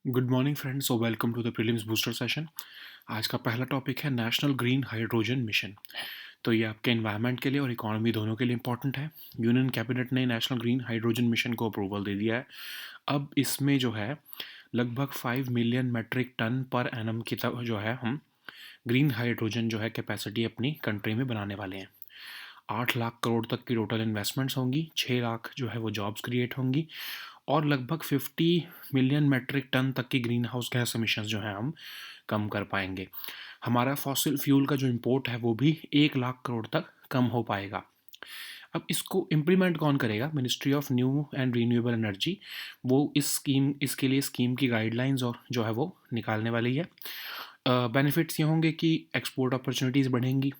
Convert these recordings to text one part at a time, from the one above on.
Good morning friends, so welcome to the prelims booster session. आज का पहला topic है नेशनल ग्रीन हाइड्रोजन मिशन। तो ये आपके एनवायरनमेंट के लिए और इकोनॉमी दोनों के लिए इंपॉर्टेंट है। यूनियन कैबिनेट ने नेशनल ग्रीन हाइड्रोजन मिशन को अप्रूवल दे दिया है। अब इसमें जो है लगभग 5 million metric ton per annum की जो है हम ग्रीन हाइड्रोजन जो है कैपेसिटी अपनी कंट्री में बनाने वाले हैं। 8 लाख करोड़ तक की टोटल इन्वेस्टमेंट्स होंगी, 6 लाख जो है वो जॉब्स क्रिएट होंगी और लगभग 50 मिलियन मेट्रिक टन तक की ग्रीन हाउस गैस एमिशंस जो है हम कम कर पाएंगे। हमारा फॉसिल फ्यूल का जो इंपोर्ट है वो भी 1 लाख करोड़ तक कम हो पाएगा। अब इसको इम्प्लीमेंट कौन करेगा? Ministry of new and renewable energy वो इसके लिए स्कीम की गाइडलाइंस और जो है वो निकालने वाली है। बेनिफिट्स ये होंगे कि एक्सपोर्ट अपॉर्चुनिटीज़ बढ़ेंगी।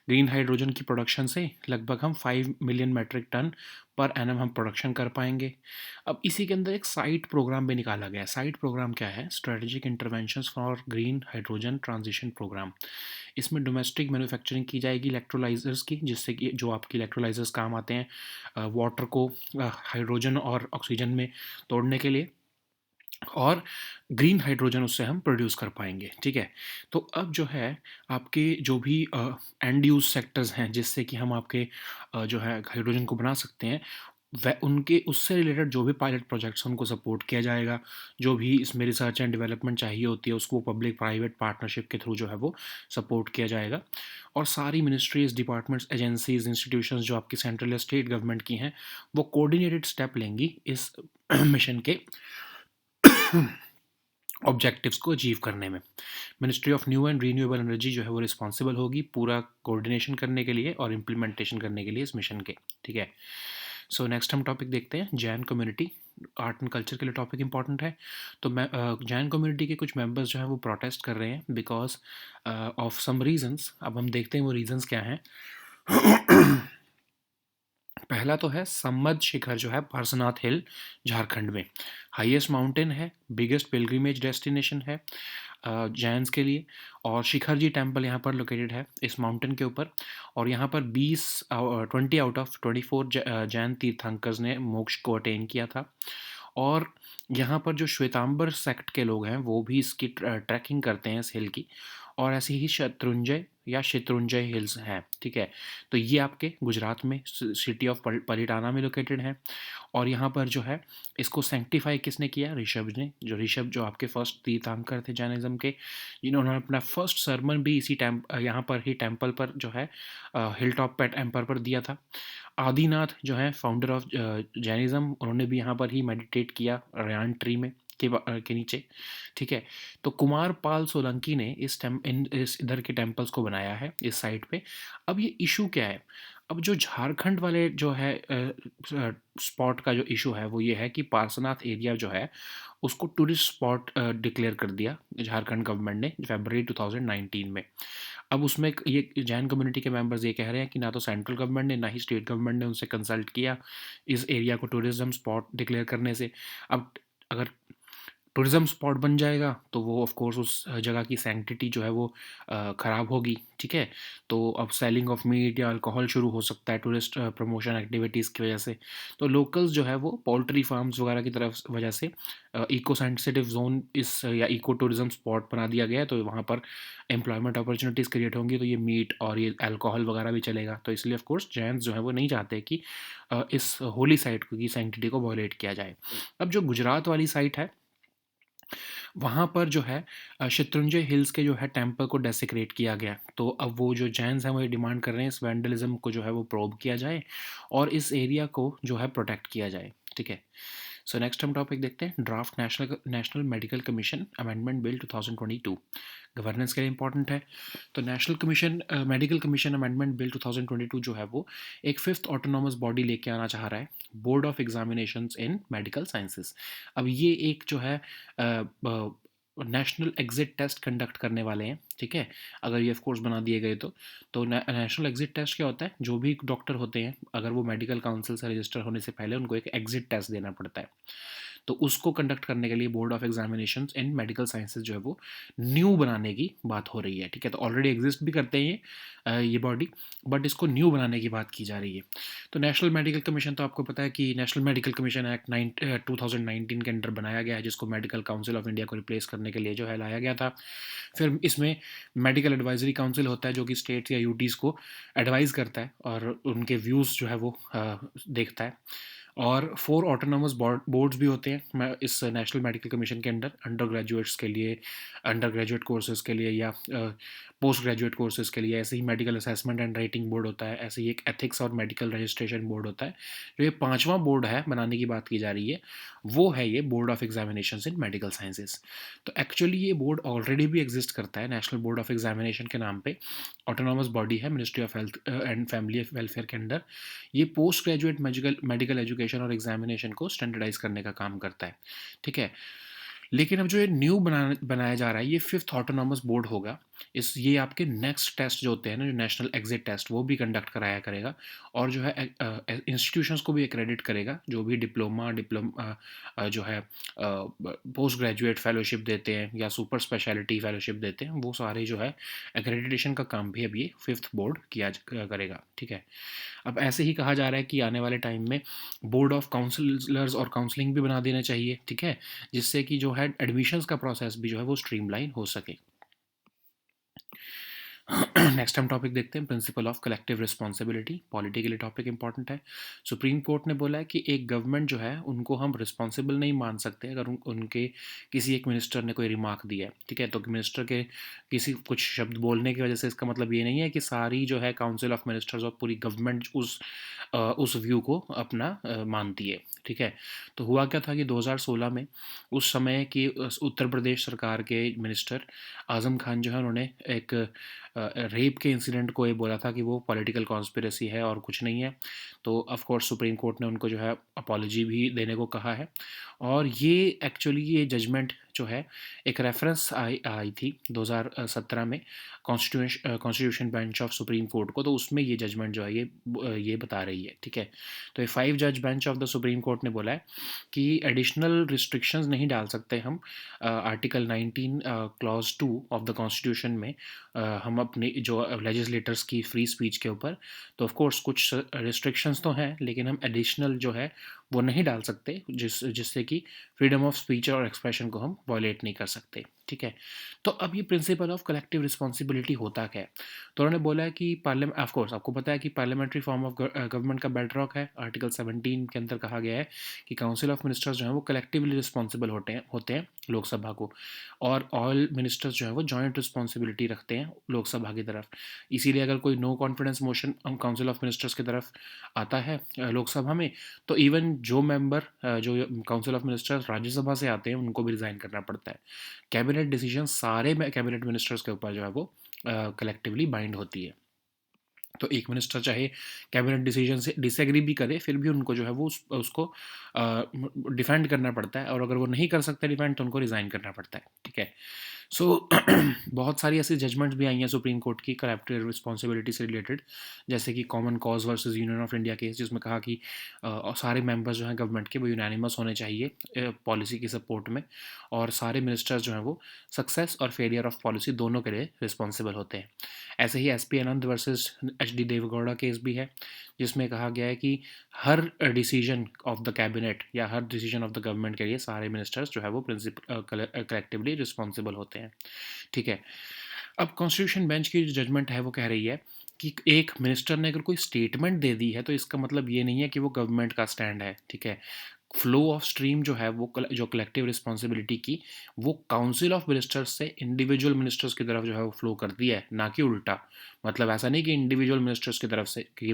ग्रीन हाइड्रोजन की प्रोडक्शन से लगभग हम 5 million metric ton per annum हम प्रोडक्शन कर पाएंगे। अब इसी के अंदर एक साइट प्रोग्राम भी निकाला गया है। साइट प्रोग्राम क्या है? Strategic interventions for green hydrogen transition program. इसमें डोमेस्टिक मैन्युफैक्चरिंग की जाएगी इलेक्ट्रोलाइजर्स की, जिससे कि जो आपकी इलेक्ट्रोलाइजर्स काम आते हैं वाटर को हाइड्रोजन और ऑक्सीजन में तोड़ने के लिए, और ग्रीन हाइड्रोजन उससे हम प्रोड्यूस कर पाएंगे। ठीक है, तो अब जो है आपके जो भी एंड यूज सेक्टर्स हैं जिससे कि हम आपके जो है हाइड्रोजन को बना सकते हैं, वह उनके उससे रिलेटेड जो भी पायलट प्रोजेक्ट्स हैं उनको सपोर्ट किया जाएगा। जो भी इसमें रिसर्च एंड डेवलपमेंट चाहिए होती है उसको पब्लिक प्राइवेट पार्टनरशिप के थ्रू जो है वो सपोर्ट किया जाएगा। और सारी मिनिस्ट्रीज, डिपार्टमेंट्स, एजेंसीज, इंस्टीट्यूशंस जो आपकी सेंट्रल या स्टेट गवर्नमेंट की हैं वो कोऑर्डिनेटेड स्टेप लेंगी इस मिशन के ऑब्जेक्टिव्स को अचीव करने में। Ministry of new and renewable energy जो है वो रिस्पॉन्सिबल होगी पूरा कोऑर्डिनेशन करने के लिए और इम्प्लीमेंटेशन करने के लिए इस मिशन के। ठीक है, सो नेक्स्ट हम टॉपिक देखते हैं Jain community. Art and culture के लिए टॉपिक इंपॉर्टेंट है। तो मैं जैन कम्युनिटी के कुछ मेंबर्स जो हैं वो प्रोटेस्ट कर रहे हैं बिकॉज ऑफ सम रीजंस। अब हम देखते हैं वो रीजंस क्या हैं। पहला तो है सम्मद शिखर जो है पार्सनाथ हिल, झारखंड में हाईएस्ट माउंटेन है, बिगेस्ट पिलग्रिमेज डेस्टिनेशन है जैन्स के लिए। और शिखर जी टेम्पल यहाँ पर लोकेटेड है इस माउंटेन के ऊपर। और यहाँ पर 20 आउट ऑफ 24 जैन तीर्थंकर्स ने मोक्ष को अटेन किया था। और यहाँ पर जो श्वेतांबर सेक्ट के लोग हैं वो भी इसकी ट्रैकिंग करते हैं इस हिल की। और ऐसे ही शत्रुंजय या शत्रुंजय हिल्स हैं। ठीक है, तो ये आपके गुजरात में सिटी ऑफ पलिटाना में लोकेटेड है। और यहाँ पर जो है इसको सेंक्टिफाई किसने किया? ऋषभ ने। जो ऋषभ जो आपके फर्स्ट तीर्थंकर थे जैनिज्म के, जिन्होंने अपना फर्स्ट सरमन भी इसी यहाँ पर ही टेम्पल पर जो है हिल टॉप पेट एम्पर पर दिया था। आदिनाथ जो है फाउंडर ऑफ जैनिज्म, उन्होंने भी यहाँ पर ही मेडिटेट किया रयान ट्री में के नीचे। ठीक है, तो कुमार पाल सोलंकी ने इस इधर के टेम्पल्स को बनाया है इस साइट पे। अब ये इशू क्या है? अब जो झारखंड वाले जो है स्पॉट का जो इशू है वो ये है कि पार्सनाथ एरिया जो है उसको टूरिस्ट स्पॉट डिक्लेयर कर दिया झारखंड गवर्नमेंट ने फरवरी 2019 में। अब उसमें ये जैन कम्युनिटी के मेंबर्स ये कह रहे हैं कि ना तो सेंट्रल गवर्नमेंट ने ना ही स्टेट गवर्नमेंट ने उनसे कंसल्ट किया इस एरिया को टूरिज्म स्पॉट डिक्लेयर करने से। अब अगर टूरिज़्म स्पॉट बन जाएगा तो वो ऑफ कोर्स उस जगह की सैंक्टिटी जो है वो ख़राब होगी। ठीक है, तो अब सेलिंग ऑफ मीट या अल्कोहल शुरू हो सकता है टूरिस्ट प्रमोशन एक्टिविटीज़ की वजह से। तो लोकल्स जो है वो पोल्ट्री फार्म्स वगैरह की तरफ वजह से इको सेंसिटिव जोन इस या इको टूरिज़्म स्पॉट बना दिया गया है। तो वहाँ पर एम्प्लॉयमेंट अपॉर्चुनिटीज़ क्रिएट होंगी, तो ये मीट और ये अल्कोहल वगैरह भी चलेगा। तो इसलिए ऑफ कोर्स जैन्स जो है वो नहीं चाहते कि इस होली साइट की सैंक्टिटी को वायलेट किया जाए। अब जो गुजरात वाली साइट है वहाँ पर जो है शत्रुंजय हिल्स के जो है टेम्पल को डेसिक्रेट किया गया। तो अब वो जो जैन्स हैं वो ये डिमांड कर रहे हैं इस वैंडलिज्म को जो है वो प्रोब किया जाए और इस एरिया को जो है प्रोटेक्ट किया जाए। ठीक है, सो नेक्स्ट हम टॉपिक देखते हैं draft national medical commission amendment bill 2022। Governance के लिए इंपॉर्टेंट है। तो national commission medical commission amendment bill 2022 जो है वो एक फिफ्थ ऑटोनॉमस बॉडी लेके आना चाह रहा है, board of examinations in medical sciences. अब ये एक जो है नेशनल एग्जिट टेस्ट कंडक्ट करने वाले हैं। ठीक है, अगर ये ऑफ कोर्स बना दिए गए तो नेशनल एग्जिट टेस्ट क्या होता है? जो भी डॉक्टर होते हैं अगर वो मेडिकल काउंसिल से रजिस्टर होने से पहले उनको एक एग्जिट टेस्ट देना पड़ता है। तो उसको कंडक्ट करने के लिए board of examinations in medical sciences जो है वो न्यू बनाने की बात हो रही है, ठीक है। तो ऑलरेडी एग्जिस्ट भी करते हैं ये बॉडी, बट इसको न्यू बनाने की बात की जा रही है। तो नेशनल मेडिकल कमीशन, तो आपको पता है कि नेशनल मेडिकल कमीशन एक्ट 2019 के अंडर बनाया गया है, जिसको मेडिकल काउंसिल ऑफ इंडिया को रिप्लेस करने के लिए जो है लाया गया था। फिर इसमें मेडिकल एडवाइजरी काउंसिल होता है जो कि स्टेट्स या यूटीज़ को एडवाइस करता है और उनके व्यूज़ जो है वो देखता है। और 4 ऑटोनोमस बोर्ड्स भी होते हैं इस नेशनल मेडिकल कमीशन के अंडर, अंडर ग्रेजुएट्स के लिए, अंडर ग्रेजुएट कोर्सेज के लिए या पोस्ट ग्रेजुएट कोर्सेज के लिए। ऐसे ही medical assessment and rating board होता है, ऐसे ही एक एथिक्स और मेडिकल रजिस्ट्रेशन बोर्ड होता है। जो ये 5वां बोर्ड है बनाने की बात की जा रही है, वो है ये board of examination in medical sciences. तो एक्चुअली ये बोर्ड ऑलरेडी भी एग्जिस्ट करता है नेशनल बोर्ड ऑफ एग्जामिनेशन के नाम पे। ऑटोनॉमस बॉडी है ministry of health and family welfare के अंडर। ये पोस्ट ग्रेजुएट मेडिकल एजुकेशन और एग्जामिनेशन को स्टैंडर्डाइज करने का काम करता है, ठीक है। लेकिन अब जो ये न्यू बनाया जा रहा है, ये 5th ऑटोनॉमस बोर्ड होगा। ये आपके नेक्स्ट टेस्ट जो होते हैं ना, जो नेशनल एग्जिट टेस्ट, वो भी कंडक्ट कराया करेगा और जो है इंस्टीट्यूशंस को भी एक्रेडिट करेगा, जो भी डिप्लोमा जो है पोस्ट ग्रेजुएट फेलोशिप देते हैं या सुपर स्पेशलिटी फेलोशिप देते हैं, वो सारे जो है एक्रेडिटेशन का काम भी अब ये 5th बोर्ड किया करेगा, ठीक है। अब ऐसे ही कहा जा रहा है कि आने वाले टाइम में बोर्ड ऑफ काउंसलर्स और काउंसलिंग भी बना देना चाहिए, ठीक है, जिससे कि जो है एडमिशन्स का प्रोसेस भी जो है वो स्ट्रीमलाइन हो सके। नेक्स्ट हम टॉपिक देखते हैं, principle of collective responsibility. Polity के लिए टॉपिक इंपॉर्टेंट है। सुप्रीम कोर्ट ने बोला है कि एक गवर्नमेंट जो है उनको हम रिस्पॉन्सिबल नहीं मान सकते अगर उनके किसी एक मिनिस्टर ने कोई रिमार्क दिया है, ठीक है। तो मिनिस्टर के किसी कुछ शब्द बोलने की वजह से इसका मतलब ये नहीं है कि सारी जो है काउंसिल ऑफ मिनिस्टर्स और पूरी गवर्नमेंट उस व्यू को अपना मानती है, ठीक है। तो हुआ क्या था कि 2016 में उस समय की उत्तर प्रदेश सरकार के मिनिस्टर आज़म खान जो है, उन्होंने एक रेप के इंसिडेंट को ये बोला था कि वो पॉलिटिकल कॉन्स्पिरेसी है और कुछ नहीं है। तो ऑफ कोर्स सुप्रीम कोर्ट ने उनको जो है अपॉलॉजी भी देने को कहा है। और ये एक्चुअली ये जजमेंट जो है एक रेफरेंस आई थी 2017 में constitution bench of supreme court को। तो उसमें ये जजमेंट जो है ये बता रही है, ठीक है। तो ये 5 जज bench of the supreme court ने बोला है कि एडिशनल रिस्ट्रिक्शंस नहीं डाल सकते हम article 19 clause 2 of the constitution में हम अपने जो लेजिस्लेटर्स की फ्री स्पीच के ऊपर। तो ऑफ कोर्स कुछ रिस्ट्रिक्शंस तो हैं, लेकिन हम एडिशनल जो है वो नहीं डाल सकते जिससे कि फ्रीडम ऑफ स्पीच और एक्सप्रेशन को हम वॉयलेट नहीं कर सकते, ठीक है। तो अब ये प्रिंसिपल ऑफ कलेक्टिव रिस्पॉन्सिबिलिटी होता क्या है? तो उन्होंने बोला है कि पार्लियामेंट, ऑफ कोर्स आपको पता है कि पार्लियामेंट्री फॉर्म ऑफ गवर्नमेंट का बेडरॉक है। आर्टिकल 17 के अंदर कहा गया है कि काउंसिल ऑफ मिनिस्टर्स जो है वो कलेक्टिवली रिस्पॉन्सिबल होते हैं लोकसभा को, और ऑल मिनिस्टर्स जो है वो जॉइंट रिस्पॉन्सिबिलिटी रखते हैं लोकसभा की तरफ। इसीलिए अगर कोई no confidence motion council of ministers की तरफ आता है लोकसभा में, तो इवन जो मेंबर जो काउंसिल ऑफ मिनिस्टर्स राज्यसभा से आते हैं उनको भी रिज़ाइन करना पड़ता है। कैबिनेट डिसीजन सारे कैबिनेट मिनिस्टर्स के ऊपर जो है वो कलेक्टिवली बाइंड होती है। तो एक मिनिस्टर चाहे कैबिनेट डिसीजन से डिसएग्री भी करे, फिर भी उनको जो है वो उसको डिफेंड करना पड़ता है, और अगर वो नहीं कर सकते डिफेंड तो उनको रिज़ाइन करना पड़ता है, ठीक है। सो बहुत सारी ऐसी जजमेंट्स भी आई हैं सुप्रीम कोर्ट की कलेक्टिव रिस्पॉन्सिबिलिटी से रिलेटेड, जैसे कि common cause versus union of India case, जिसमें कहा कि सारे मेंबर्स जो हैं गवर्नमेंट के वो यूनानिमस होने चाहिए पॉलिसी की सपोर्ट में, और सारे मिनिस्टर्स जो हैं वो सक्सेस और फेलियर ऑफ पॉलिसी दोनों के लिए रिस्पॉन्सिबल होते हैं। ऐसे ही S P Anand versus H D Deve Gowda case भी है, जिसमें कहा गया है कि हर डिसीजन ऑफ द कैबिनेट या हर डिसीजन ऑफ द गवर्नमेंट के लिए सारे मिनिस्टर्स जो है वो कलेक्टिवली रिस्पॉन्सिबल होते हैं, ठीक है। अब कॉन्स्टिट्यूशन बेंच की जो जजमेंट है वो कह रही है कि एक मिनिस्टर ने अगर कोई स्टेटमेंट दे दी है तो इसका मतलब ये नहीं है कि वो गवर्नमेंट का स्टैंड है, ठीक है। फ्लो ऑफ स्ट्रीम जो है वो जो कलेक्टिव रिस्पॉन्सिबिलिटी की, वो काउंसिल ऑफ मिनिस्टर्स से इंडिविजुअल मिनिस्टर्स की तरफ जो है वो फ्लो करती है, ना कि उल्टा। मतलब ऐसा नहीं कि इंडिविजुअल मिनिस्टर्स की तरफ से की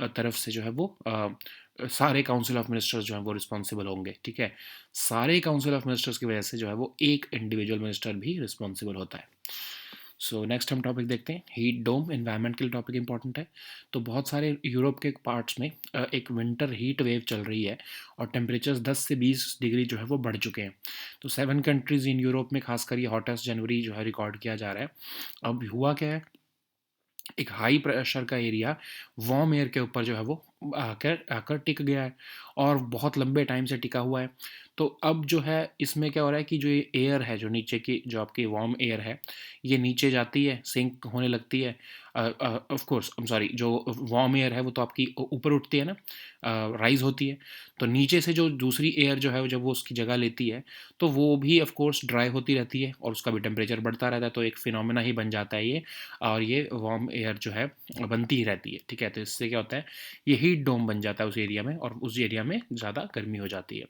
तरफ से जो है वो सारे काउंसिल ऑफ मिनिस्टर्स जो हैं वो रिस्पॉन्सिबल होंगे, ठीक है। सारे काउंसिल ऑफ मिनिस्टर्स की वजह से जो है वो एक इंडिविजुअल मिनिस्टर भी रिस्पॉन्सिबल होता है। सो नेक्स्ट हम टॉपिक देखते हैं, हीट डोम। एनवायरनमेंट के लिए टॉपिक इंपॉर्टेंट है। तो बहुत सारे यूरोप के पार्ट्स में एक विंटर हीट वेव चल रही है और टेम्परेचर्स 10 से 20 डिग्री जो है वो बढ़ चुके हैं। तो 7 कंट्रीज़ इन यूरोप में खासकर ये हॉटेस्ट जनवरी जो है रिकॉर्ड किया जा रहा है। अब हुआ क्या है, एक हाई प्रेशर का एरिया वार्म एयर के ऊपर जो है वो आकर आकर टिक गया है और बहुत लंबे टाइम से टिका हुआ है। तो अब जो है इसमें क्या हो रहा है कि जो ये एयर है, जो नीचे की जो आपकी वार्म एयर है, ये नीचे जाती है, सिंक होने लगती है। Of course I am sorry, जो वार्म एयर है वो तो आपकी ऊपर उठती है ना, राइज होती है। तो नीचे से जो दूसरी एयर जो है जब वो उसकी जगह लेती है, तो वो भी ऑफ कोर्स ड्राई होती रहती है और उसका भी टेम्परेचर बढ़ता रहता है, तो एक फिनोमेना ही बन जाता है ये। और ये वार्म एयर जो है बनती ही रहती है, ठीक है। तो इससे क्या होता है, ये हीट डोम बन जाता है उस एरिया में और उस एरिया में ज़्यादा गर्मी हो जाती है।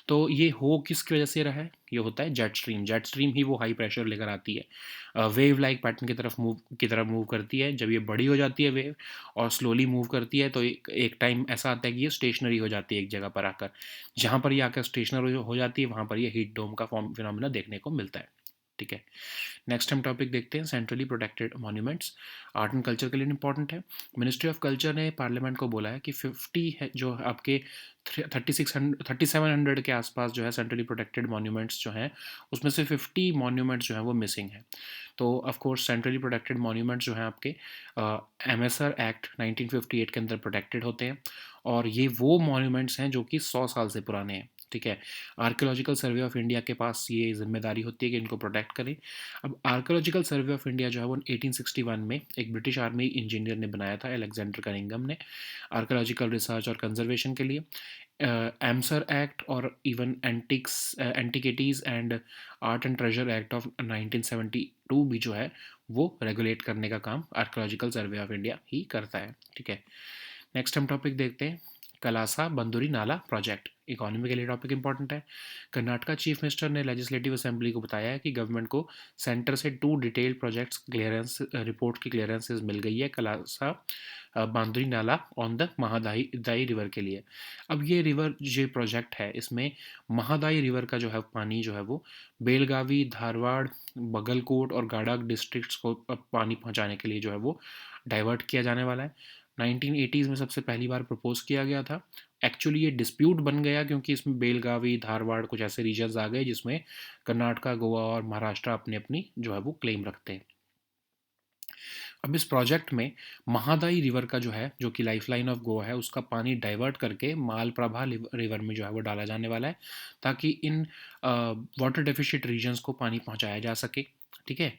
तो ये हो किसकी वजह से रहा है, ये होता है जेट स्ट्रीम। जेट स्ट्रीम ही वो हाई प्रेशर लेकर आती है, वेव लाइक पैटर्न की तरफ मूव करती है। जब ये बड़ी हो जाती है वेव और स्लोली मूव करती है, तो एक टाइम ऐसा आता है कि ये स्टेशनरी हो जाती है एक जगह पर आकर। जहाँ पर ये आकर स्टेशनरी हो जाती है वहाँ पर ये हीट डोम का फॉर्म फिनोमिना देखने को मिलता है, ठीक है। नेक्स्ट हम टॉपिक देखते हैं, centrally protected monuments. Art and culture के लिए इंपॉर्टेंट है। मिनिस्ट्री ऑफ कल्चर ने पार्लियामेंट को बोला है कि 50 है जो आपके 3700 के आसपास जो है सेंट्रली प्रोटेक्टेड मॉन्यूमेंट्स जो हैं, उसमें से 50 मॉन्यूमेंट्स जो हैं वो मिसिंग हैं। तो of course centrally protected monuments जो हैं आपके एमएसआर एक्ट 1958 के अंदर प्रोटेक्टेड होते हैं और ये वो मॉन्यूमेंट्स हैं जो कि 100 साल से पुराने हैं, ठीक है। आर्कियोलॉजिकल सर्वे ऑफ इंडिया के पास ये जिम्मेदारी होती है कि इनको प्रोटेक्ट करें। अब आर्कियोलॉजिकल सर्वे ऑफ इंडिया जो है वो 1861 में एक ब्रिटिश आर्मी इंजीनियर ने बनाया था, अलेक्जेंडर कनिंगम ने, आर्कियोलॉजिकल रिसर्च और कंजर्वेशन के लिए। एमसर एक्ट और even antiquities and art and treasure act of 1972 भी जो है वो रेगुलेट करने का काम आर्कियोलॉजिकल सर्वे ऑफ इंडिया ही करता है, ठीक है। नेक्स्ट हम टॉपिक देखते हैं, कलासा बंदूरी नाला प्रोजेक्ट। इकोनॉमी के लिए टॉपिक इंपॉर्टेंट है। कर्नाटका चीफ मिनिस्टर ने लेजिस्लेटिव असेंबली को बताया है कि गवर्नमेंट को सेंटर से 2 डिटेल्ड प्रोजेक्ट्स क्लियरेंस रिपोर्ट की क्लियरेंसेस मिल गई है कलासा बांदुरी नाला on the Mahadayi Dai river के लिए। अब ये रिवर जो प्रोजेक्ट है, इसमें महादाई रिवर का जो है पानी जो है वो बेलगावी, धारवाड़, बगलकोट और गाड़ाक डिस्ट्रिक्ट्स को पानी पहुंचाने के लिए जो है वो डाइवर्ट किया जाने वाला है। 1980s में सबसे पहली बार प्रपोज किया गया था। एक्चुअली ये डिस्प्यूट बन गया क्योंकि इसमें बेलगावी, धारवाड़ कुछ ऐसे रीजन्स आ गए जिसमें कर्नाटका, गोवा और महाराष्ट्र अपनी अपनी जो है वो क्लेम रखते हैं। अब इस प्रोजेक्ट में महादाई रिवर का जो है, जो कि लाइफलाइन ऑफ गोवा है, उसका पानी डाइवर्ट करके मालप्रभा रिवर में जो है वो डाला जाने वाला है, ताकि इन वाटर डेफिशिएंट रीजन्स को पानी पहुंचाया जा सके, ठीक है।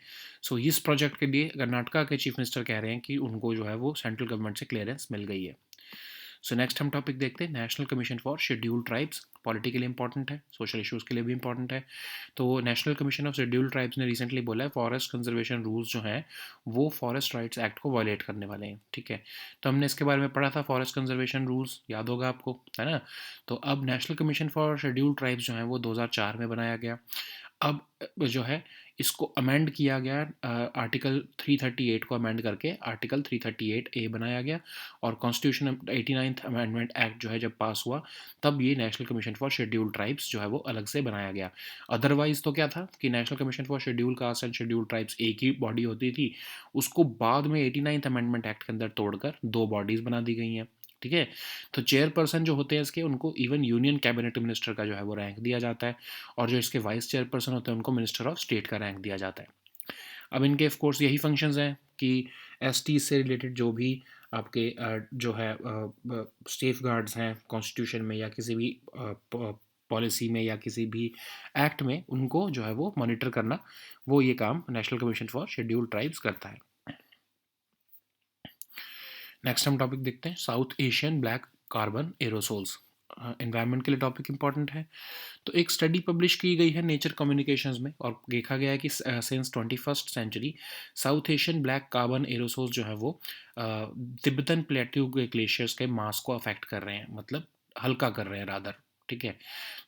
सो इस प्रोजेक्ट के लिए कर्नाटका के चीफ मिनिस्टर कह रहे हैं कि उनको जो है वो सेंट्रल गवर्नमेंट से क्लियरेंस मिल गई है। सो नेक्स्ट हम टॉपिक देखते हैं, national commission for scheduled tribes. Politically important है, सोशल इश्यूज़ के लिए भी इंपॉर्टेंट है। तो national commission of scheduled tribes ने रिसेंटली बोला है फॉरेस्ट कंजर्वेशन रूल्स जो हैं वो फॉरेस्ट राइट्स एक्ट को वायलेट करने वाले हैं, ठीक है। तो हमने इसके बारे में पढ़ा था, फॉरेस्ट कंजर्वेशन रूल्स याद होगा आपको, है ना। तो अब national commission for scheduled tribes जो हैं वो 2004 में बनाया गया। अब जो है इसको अमेंड किया गया, आर्टिकल 338 को अमेंड करके आर्टिकल 338A बनाया गया और कॉन्स्टिट्यूशन 89th अमेंडमेंट एक्ट जो है जब पास हुआ, तब ये national commission for scheduled tribes जो है वो अलग से बनाया गया। अदरवाइज तो क्या था कि national commission for scheduled caste and scheduled tribes एक ही बॉडी होती थी, उसको बाद में 89th अमेंडमेंट एक्ट के अंदर तोड़कर 2 बॉडीज़ बना दी गई हैं, ठीक है। तो चेयरपर्सन जो होते हैं इसके, उनको इवन यूनियन कैबिनेट मिनिस्टर का जो है वो रैंक दिया जाता है और जो इसके वाइस चेयरपर्सन होते हैं उनको मिनिस्टर ऑफ स्टेट का रैंक दिया जाता है। अब इनके ऑफ कोर्स यही फंक्शंस हैं कि एसटी से रिलेटेड जो भी आपके जो है सेफ गार्ड्स हैं कॉन्स्टिट्यूशन में या किसी भी पॉलिसी में या किसी भी एक्ट में, उनको जो है वो मॉनिटर करना, वो ये काम national commission for scheduled tribes करता है। नेक्स्ट हम टॉपिक देखते हैं, south Asian black carbon aerosols. Environment के लिए टॉपिक इंपॉर्टेंट है। तो एक स्टडी पब्लिश की गई है नेचर कम्युनिकेशंस में और देखा गया है कि since 21st century south Asian black carbon aerosols जो है वो तिब्बतन प्लेट्यू के ग्लेशियर्स के मास को अफेक्ट कर रहे हैं, मतलब हल्का कर रहे हैं रादर, ठीक है।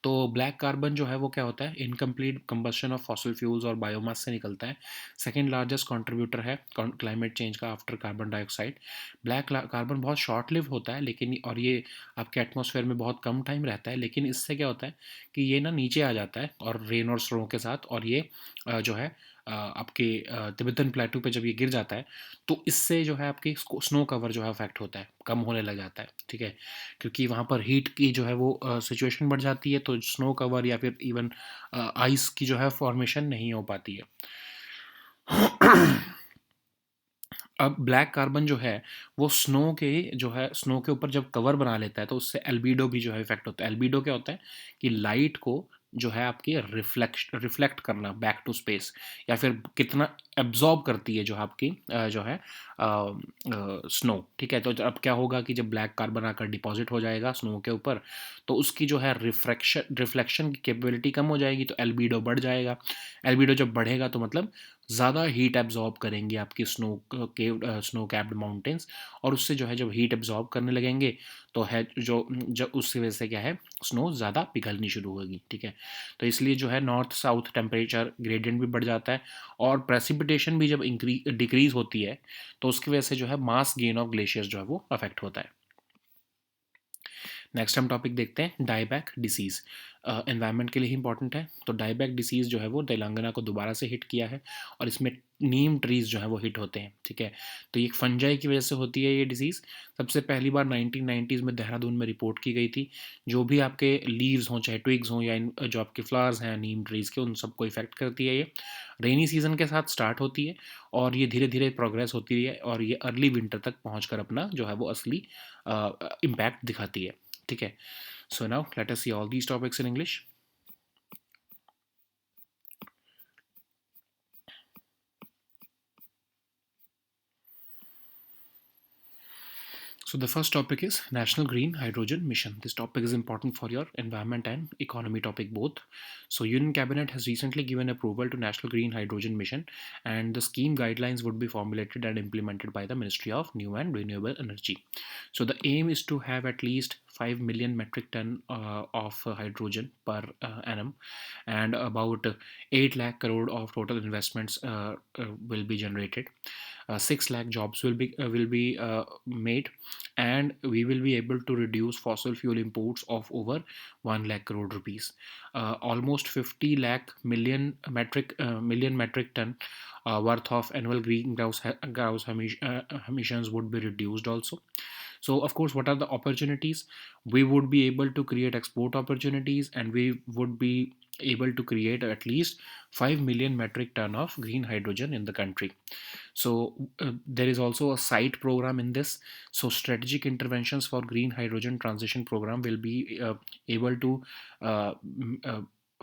तो ब्लैक कार्बन जो है वो क्या होता है, incomplete combustion of fossil fuels और बायोमास से निकलता है। सेकेंड लार्जेस्ट कंट्रीब्यूटर है क्लाइमेट चेंज का after carbon dioxide. Black carbon बहुत शॉर्ट लिव होता है, लेकिन और ये आपके एटमॉस्फेयर में बहुत कम टाइम रहता है, लेकिन इससे क्या होता है कि ये ना नीचे आ जाता है और रेन और स्नो के साथ, और ये जो है आपके तिब्बतन प्लेटू पे जब ये गिर जाता है तो इससे जो है आपकी स्नो कवर जो है अफेक्ट होता है, कम होने लग जाता है, ठीक है। क्योंकि वहाँ पर हीट की जो है वो सिचुएशन बढ़ जाती है, तो स्नो कवर या फिर इवन आइस की जो है फॉर्मेशन नहीं हो पाती है। अब ब्लैक कार्बन जो है वो स्नो के ऊपर जब कवर बना लेता है तो उससे एल्बिडो भी जो है इफेक्ट होता है। एल्बिडो क्या होता है कि लाइट को जो है आपकी रिफ्लेक्ट करना बैक टू स्पेस, या फिर कितना एब्जॉर्ब करती है जो आपकी जो है स्नो। ठीक है, तो अब क्या होगा कि जब ब्लैक कार्बन आकर डिपॉजिट हो जाएगा स्नो के ऊपर, तो उसकी जो है रिफ्लेक्शन की कैपेबिलिटी कम हो जाएगी, तो एल्बिडो बढ़ जाएगा। एल्बिडो जब बढ़ेगा तो मतलब ज़्यादा हीट एब्जॉर्ब करेंगे आपकी स्नो कैप्ड माउंटेन्स, और उससे जो है जब हीट एब्जॉर्ब करने लगेंगे तो है जो जब उसकी वजह से क्या है स्नो ज़्यादा पिघलनी शुरू होगी। ठीक है, तो इसलिए जो है नॉर्थ साउथ टेम्परेचर ग्रेडियंट भी बढ़ जाता है, और प्रेसिपिटेशन भी जब डिक्रीज होती है तो उसकी वजह से जो है मास गेन ऑफ ग्लेशियर्स जो है वो अफेक्ट होता है। नेक्स्ट हम टॉपिक देखते हैं डाईबैक डिसीज़। एनवायरनमेंट के लिए ही इंपॉर्टेंट है। तो डाईबैक डिसीज़ जो है वो तेलंगाना को दोबारा से हिट किया है, और इसमें नीम ट्रीज़ जो है वो हिट होते हैं। ठीक है, तो ये एक फंजाई की वजह से होती है ये डिसीज़। सबसे पहली बार 1990s में देहरादून में रिपोर्ट की गई थी। जो भी आपके लीव्स हों, चाहे ट्विग्स हों, या जो आपके फ्लावर्स हैं नीम ट्रीज़ के, उन सबको इफेक्ट करती है ये। रेनी सीजन के साथ स्टार्ट होती है, और ये धीरे धीरे प्रोग्रेस होती है, और ये अर्ली विंटर तक पहुँच अपना जो है वो असली इम्पैक्ट दिखाती है। ठीक है, so now let us see all these topics in English. So the first topic is National Green Hydrogen Mission. This topic is important for your environment and economy topic both. So Union Cabinet has recently given approval to National Green Hydrogen Mission, and the scheme guidelines would be formulated and implemented by the Ministry of New and Renewable Energy. So the aim is to have at least 5 million metric ton of hydrogen per annum, and about 8 lakh crore of total investments will be generated. 6 lakh jobs will be made, and we will be able to reduce fossil fuel imports of over 1 lakh crore rupees. Almost 50 lakh million metric ton worth of annual greenhouse emissions would be reduced also. So of course, what are the opportunities? We would be able to create export opportunities, and we would be able to create at least 5 million metric ton of green hydrogen in the country. So there is also a site program in this. So strategic interventions for green hydrogen transition program will be able to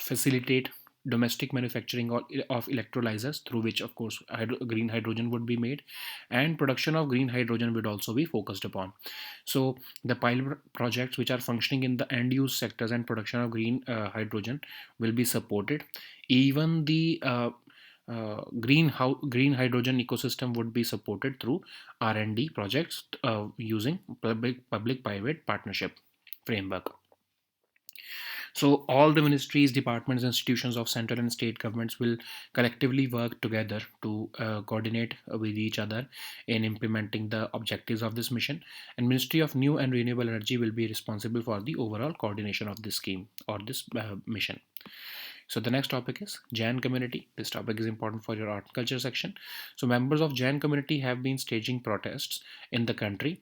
facilitate domestic manufacturing of electrolyzers, through which of course green hydrogen would be made, and production of green hydrogen would also be focused upon. So the pilot projects which are functioning in the end use sectors and production of green hydrogen will be supported. Even the green hydrogen ecosystem would be supported through R&D projects using public private partnership framework. So all the ministries, departments, institutions of central and state governments will collectively work together to coordinate with each other in implementing the objectives of this mission. And Ministry of New and Renewable Energy will be responsible for the overall coordination of this scheme or this mission. So the next topic is Jain community. This topic is important for your art and culture section. So members of Jain community have been staging protests in the country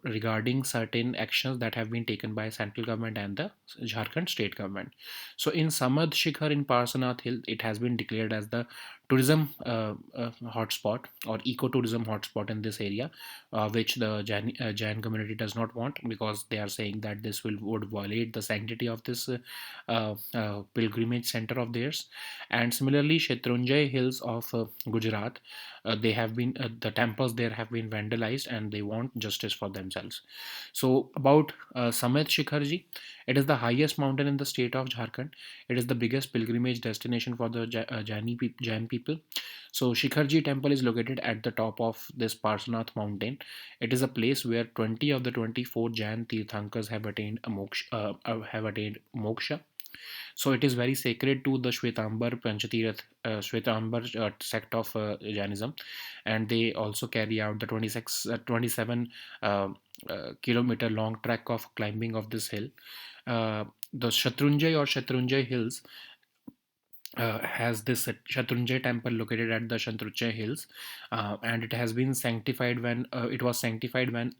regarding certain actions that have been taken by central government and the Jharkhand state government. So in Samad Shikhar in Parsanath Hill, it has been declared as the tourism hotspot or ecotourism hotspot in this area, which the Jain community does not want, because they are saying that this would violate the sanctity of this pilgrimage center of theirs. And similarly, Shatrunjay Hills of Gujarat, they have been the temples there have been vandalized, and they want justice for themselves. So about Samet Shikharji, it is the highest mountain in the state of Jharkhand. It is the biggest pilgrimage destination for the Jain people. So Shikharji temple is located at the top of this Parsanath mountain. It is a place where 20 of the 24 Jain Tirthankars have attained moksha. So it is very sacred to the Shwetambar sect of Jainism, and they also carry out the 27 kilometer long trek of climbing of this hill. The Shatrunjay Hills has this Shatrunjay temple located at the Shatrunjay Hills, and it has been sanctified when it was sanctified when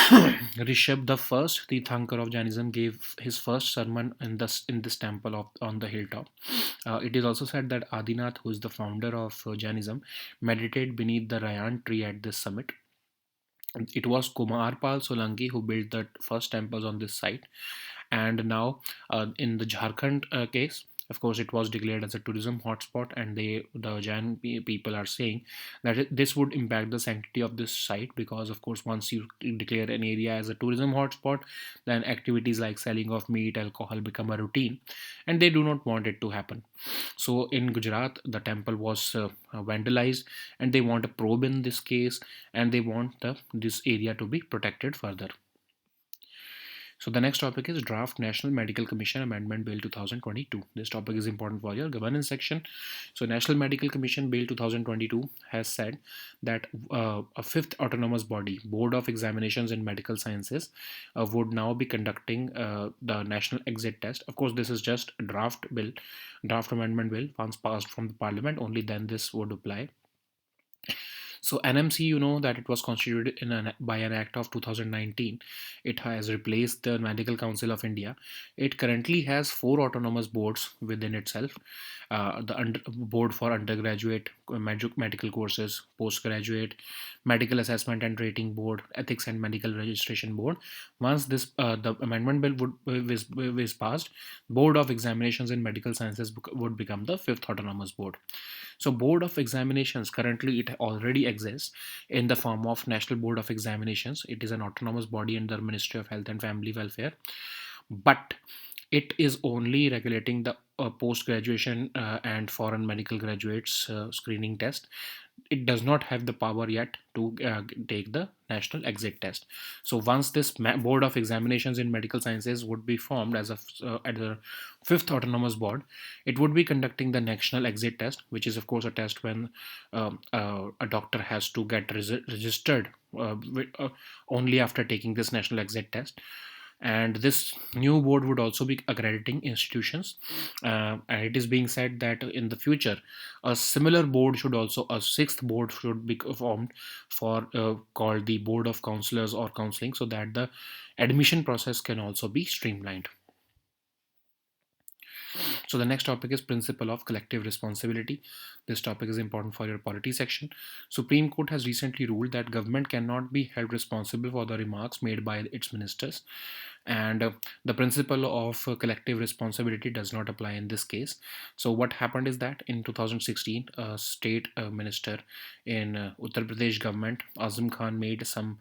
Rishabh, the first Tirthankar of Jainism, gave his first sermon in this temple on the hilltop. It is also said that Adinath, who is the founder of Jainism, meditated beneath the Rayan tree at this summit. It was Kumarpal Solanki who built the first temples on this site, and now in the Jharkhand case, of course, it was declared as a tourism hotspot, and the Jain people are saying that this would impact the sanctity of this site, because of course once you declare an area as a tourism hotspot, then activities like selling of meat, alcohol become a routine, and they do not want it to happen. So in Gujarat, the temple was vandalized, and they want a probe in this case, and they want this area to be protected further. So the next topic is Draft National Medical Commission Amendment Bill 2022. This topic is important for your governance section. So National Medical Commission Bill 2022 has said that a fifth autonomous body, Board of Examinations in Medical Sciences, would now be conducting the national exit test. Of course, this is just a draft amendment bill. Once passed from the parliament, only then this would apply. So NMC, you know that it was constituted by an act of 2019. It has replaced the Medical Council of India. It currently has four autonomous boards within itself. The board for undergraduate medical courses, postgraduate, medical assessment and rating board, ethics and medical registration board. Once this the amendment bill is passed, Board of Examinations in Medical Sciences would become the fifth autonomous board. So Board of Examinations, currently it already exists in the form of National Board of Examinations. It is an autonomous body under Ministry of Health and Family Welfare, but it is only regulating the post graduation and foreign medical graduates screening test. It does not have the power yet to take the national exit test. So once this Board of Examinations in Medical Sciences would be formed as a fifth autonomous board, it would be conducting the national exit test, which is of course a test when a doctor has to get registered only after taking this national exit test. And this new board would also be accrediting institutions, and it is being said that in the future a similar board should also, a sixth board should be formed for called the Board of Counselors or Counseling, so that the admission process can also be streamlined. So the next topic is principle of collective responsibility. This topic is important for your polity section. Supreme Court has recently ruled that government cannot be held responsible for the remarks made by its ministers, and the principle of collective responsibility does not apply in this case. So what happened is that in 2016, a state minister in Uttar Pradesh government, Azim Khan, made some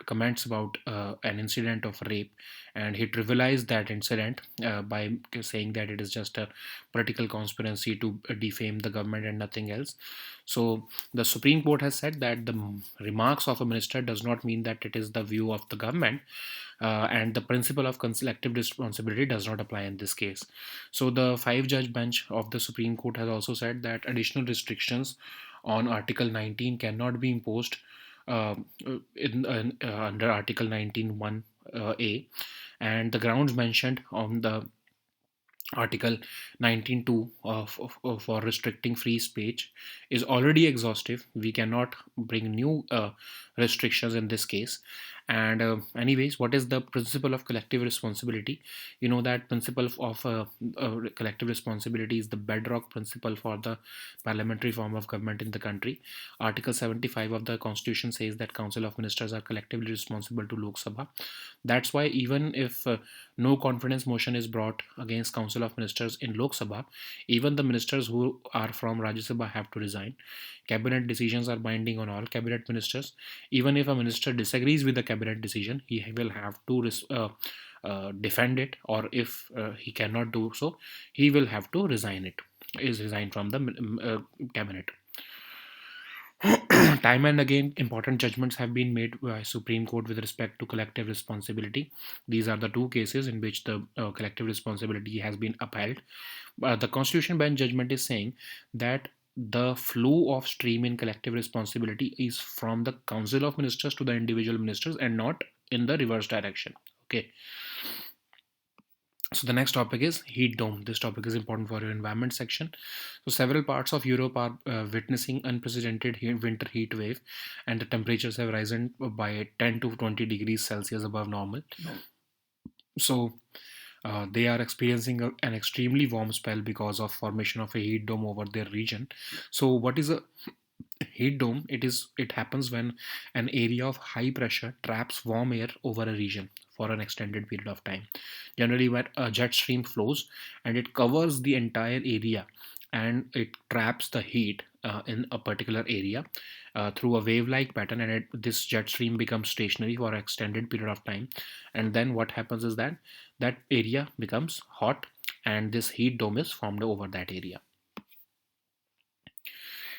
comments about an incident of rape, and he trivialized that incident by saying that it is just a political conspiracy to defame the government and nothing else. So the Supreme Court has said that the remarks of a minister does not mean that it is the view of the government, and the principle of collective responsibility does not apply in this case. So the five-judge bench of the Supreme Court has also said that additional restrictions on Article 19 cannot be imposed uh, under Article 19(1) A, and the grounds mentioned on the Article 19(2) for restricting free speech is already exhaustive. We cannot bring new restrictions in this case. And anyways, what is the principle of collective responsibility? You know that principle of collective responsibility is the bedrock principle for the parliamentary form of government in the country. Article 75 of the Constitution says that Council of Ministers are collectively responsible to Lok Sabha. That's why even if no confidence motion is brought against Council of Ministers in Lok Sabha, even the ministers who are from Rajya Sabha have to resign. Cabinet decisions are binding on all cabinet ministers. Even if a minister disagrees with the cabinet decision, he will have to defend it, or if he cannot do so, he will have to resign from the cabinet. Time and again, important judgments have been made by Supreme Court with respect to collective responsibility. These are the two cases in which the collective responsibility has been upheld. The Constitution Bench judgment is saying that the flow of stream in collective responsibility is from the Council of Ministers to the individual ministers and not in the reverse direction. Okay. So the next topic is heat dome. This topic is important for your environment section. So several parts of Europe are witnessing unprecedented winter heat wave, and the temperatures have risen by 10 to 20 degrees Celsius above normal. So they are experiencing an extremely warm spell because of formation of a heat dome over their region. So what is a heat dome? It happens when an area of high pressure traps warm air over a region for an extended period of time, generally when a jet stream flows and it covers the entire area, and it traps the heat in a particular area through a wave like pattern, and this jet stream becomes stationary for an extended period of time. And then what happens is that that area becomes hot, and this heat dome is formed over that area.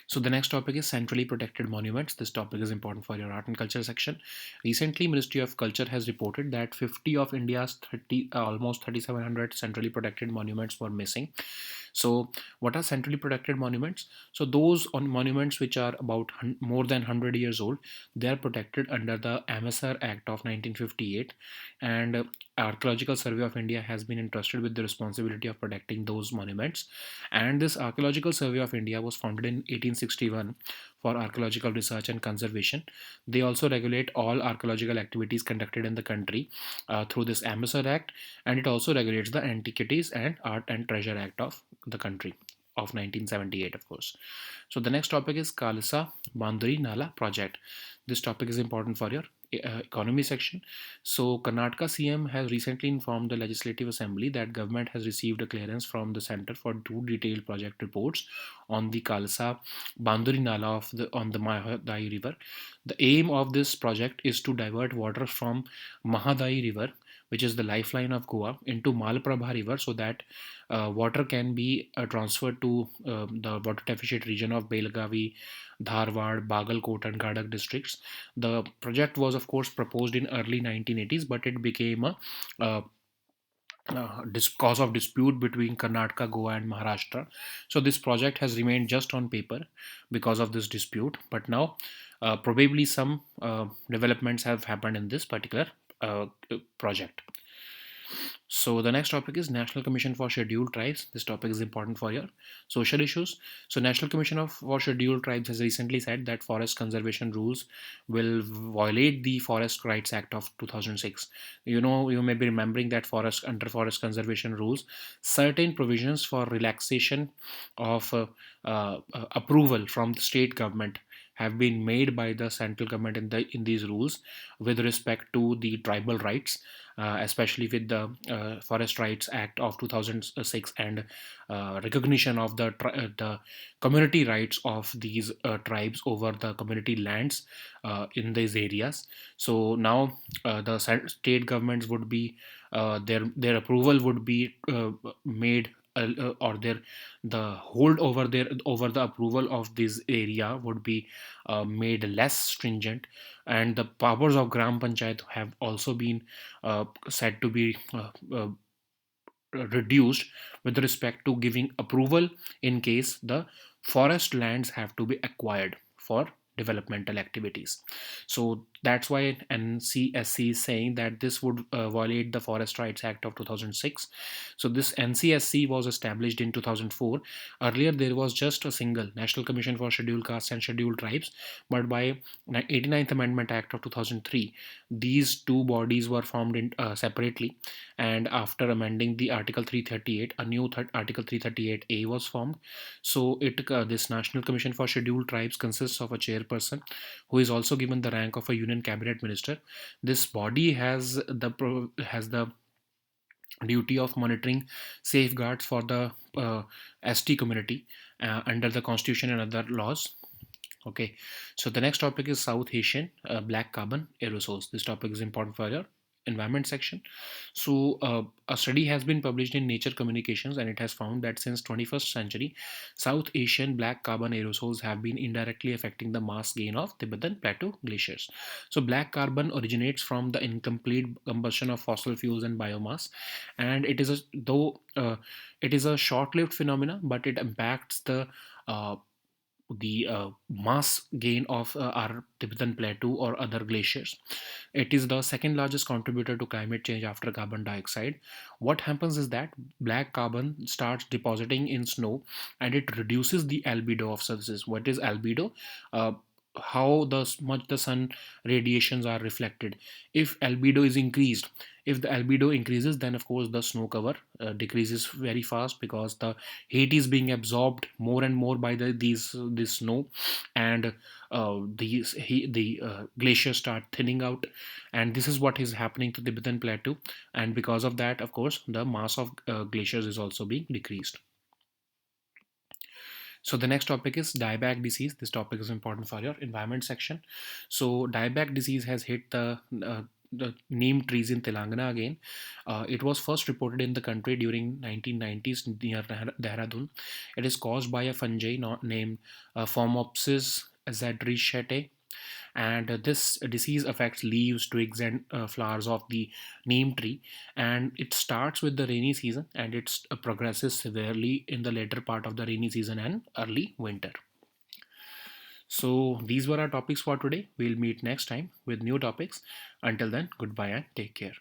So the next topic is centrally protected monuments. This topic is important for your art and culture section. Recently, Ministry of Culture has reported that 50 of India's 30, almost 3,700 centrally protected monuments were missing. So what are centrally protected monuments? So those on monuments which are about more than 100 years old, they are protected under the AMSR Act of 1958, and Archaeological Survey of India has been entrusted with the responsibility of protecting those monuments. And this Archaeological Survey of India was founded in 1861 for archaeological research and conservation. They also regulate all archaeological activities conducted in the country through this AMSR Act, and it also regulates the Antiquities and Art and Treasure Act of the country of 1978, of course. So the next topic is Kalasa Banduri Nala project. This topic is important for your economy section. So Karnataka CM has recently informed the Legislative Assembly that government has received a clearance from the center for two detailed project reports on the Kalasa Banduri Nala on the Mahadai River. The aim of this project is to divert water from Mahadai River, which is the lifeline of Goa, into Malaprabha River, so that water can be transferred to the water deficit region of Belgavi, Dharwad, Bagalkot, and Gadag districts. The project was, of course, proposed in early 1980s, but it became a cause of dispute between Karnataka, Goa, and Maharashtra. So this project has remained just on paper because of this dispute. But now, probably some developments have happened in this particular project. So the next topic is National Commission for Scheduled Tribes. This topic is important for your social issues. So National Commission for Scheduled Tribes has recently said that forest conservation rules will violate the Forest Rights Act of 2006. You know, you may be remembering that under forest conservation rules, certain provisions for relaxation of approval from the state government have been made by the central government in these rules with respect to the tribal rights, especially with the Forest Rights Act of 2006, and recognition of the community rights of these tribes over the community lands in these areas. So now the state governments would be their approval would be made, or the hold over the approval of this area would be made less stringent, and the powers of gram panchayat have also been said to be reduced with respect to giving approval in case the forest lands have to be acquired for developmental activities. So that's why NCSC is saying that this would violate the Forest Rights Act of 2006. So this NCSC was established in 2004. Earlier there was just a single National Commission for Scheduled Castes and Scheduled Tribes, but by 89th Amendment Act of 2003, these two bodies were formed separately, and after amending the Article 338, a new Article 338A was formed. So this National Commission for Scheduled Tribes consists of a chairperson who is also given the rank of a union cabinet minister. This body has the duty of monitoring safeguards for the ST community under the constitution and other laws. Okay, so the next topic is South Asian black carbon aerosols. This topic is important for your environment section. So a study has been published in Nature Communications, and it has found that since 21st century, South Asian black carbon aerosols have been indirectly affecting the mass gain of Tibetan plateau glaciers. So black carbon originates from the incomplete combustion of fossil fuels and biomass, and it is a short-lived phenomena, but it impacts the uh, mass gain of our Tibetan Plateau or other glaciers. It is the second largest contributor to climate change after carbon dioxide. What happens is that black carbon starts depositing in snow and it reduces the albedo of surfaces. What is albedo? Uh, how much the sun radiations are reflected. If albedo is increased, if the albedo increases, then of course the snow cover decreases very fast, because the heat is being absorbed more and more by these this snow, and the glaciers start thinning out, and this is what is happening to the Tibetan Plateau, and because of that, of course, the mass of glaciers is also being decreased. So the next topic is dieback disease. This topic is important for your environment section. So dieback disease has hit the neem trees in Telangana again. It was first reported in the country during 1990s near Dehradun. It is caused by a fungi named Phomopsis zadrishete, and this disease affects leaves, twigs, and flowers of the neem tree, and it starts with the rainy season and it progresses severely in the later part of the rainy season and early winter. So these were our topics for today. We'll meet next time with new topics. Until then, goodbye and take care.